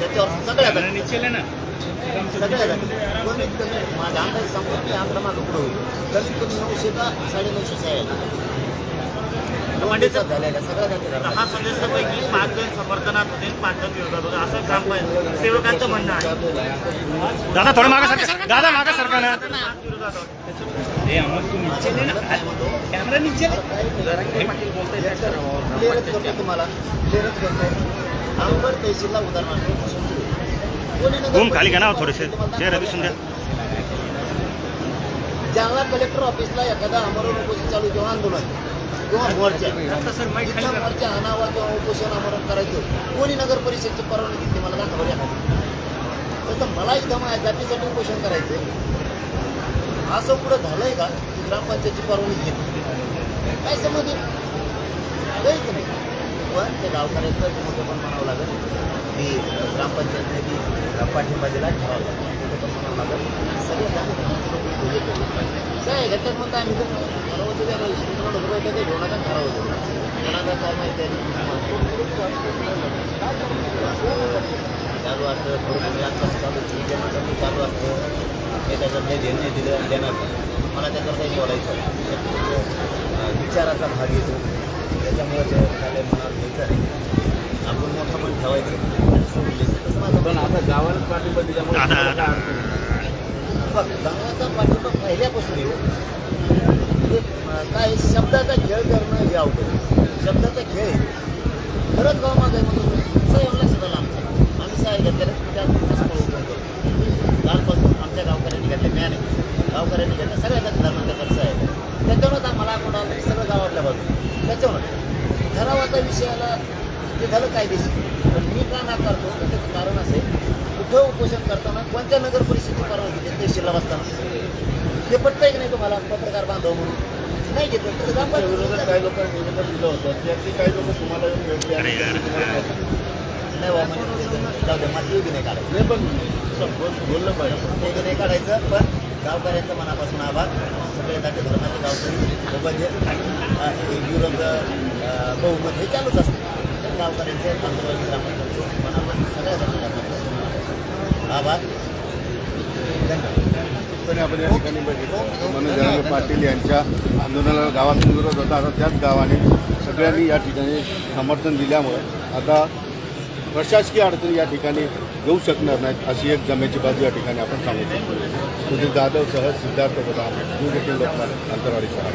त्याच्यावर सगळ्या निश्चय ना सगळ्या कमीत कमी माझ्या अंदाजे सांगतो की आंध्र मागं पुढं होईल. कमीत कमी 900 का 950 आहे झालेल्या सगळ्या जाती 10 सदस्यांपैकी 5 जण समर्थनात होते 5 जण विरोधात होते असं ग्रामपंचायत सेवकांचं म्हणणं आहे. दादा थोडं मागे सरकार दादा मागे सरकार ना विरोधात होते. हे अमोल तू नीचे ले ना कॅमेरा नीचे ले क्लिअरच करतो तुम्हाला क्लिअरच करतो. अंबर तहसीलला उदाहरणार्थ घूम खाली घ्या ना थोडेसे चेहरा दिसून द्या. जालना कलेक्टर ऑफिसला एखादा आमरण उपोषण चालू किंवा आंदोलन किंवा मोर्चा मोर्चा आणावा किंवा उपोषण आमरण करायचं कोणी नगर परिषदची परवानगी घेतली मला दाखवा एखादी. तसं मला इथं माझ्या जातीसाठी उपोषण करायचं असं पुढं झालंय का की ग्रामपंचायतची परवानगी घेतली काय समज काहीच नाही. पण ते गावकऱ्याचं मोठं पण म्हणावं लागेल की ग्रामपंचायतने बी पाठिंबा दिला ठरावं लागेल मोठं पण म्हणावं लागेल. सगळे काय घटक म्हणता आम्ही ठरवतो त्या रुपये ते घेऊन ठरवतो कोणाचा काय माहिती आहे चालू असतं थोडं कमी आसपास चालू चालू असतं हे त्याच्यात नाही देणं दिलं देणार मला त्याच्यावर काही बोलायचं विचाराचा भाग येतो त्याच्यामुळे ते काय मनात घ्यायचं नाही आपण मोठं पण ठेवायचं सोडले तसं माझं पण आता गावाला पाठिंबा दिल्यामुळे बघ गावाचा पाठिंबा पहिल्यापासून येऊ काय शब्दाचा खेळ करणं हे अवघड शब्दाचा खेळ आहे खरंच गाव माझं म्हणून सगळं लक्षात आलं आमचं आम्ही सहाय्य घेतलेलं त्या ओपन करतो कालपासून आमच्या गावकऱ्यांनी घेतले म्या नाही गावकऱ्यांनी घेतलं सगळ्या जाती धर्मांच्या खर्च आहे त्याच्यावरच आम्हाला कोणाला सगळं गावातल्या बाजू त्याच्यावर ठरावाचा विषयाला ते झालं कायदेशीर पण मी का नाकारतो तर त्याचं कारण असेल कुठं उपोषण करताना कोणत्या नगर परिषदेची परवानगी घेते तहसीलला बसताना हे पटतंय की नाही तुम्हाला पत्रकार बांधव म्हणून नाही घेतलं तर विरोधात काही लोकांनी निवेदन दिलं होतं त्यातली काही लोक तुम्हाला नाही बाबा जाऊ द्या माती बी नाही काढायचं नाही पण बोललं पाहिजे ते बी नाही काढायचं पण गावकऱ्यांचं मनापासून आभार सगळे जाती धर्माचे गावकरी सोबत विरोध बहुमत हे चालूच असतं तर गावकऱ्यांचे आंदोलन ग्रामपंचायतचे मनापासून सगळ्या जाती धर्माचे आभार धन्यवाद. आपण या ठिकाणी बघितलं मनोज पाटील यांच्या आंदोलनाला गावातून विरोध होता. आता त्याच गावाने सगळ्यांनी या ठिकाणी समर्थन दिल्यामुळे आता प्रशासकीय अडचणी या ठिकाणी येऊ शकणार नाहीत अशी एक जमेची बाजू या ठिकाणी आपण सांगू शकतो. सुधीर जाधवसह सिद्धार्थ प्रधान अंतरवाडी शहर.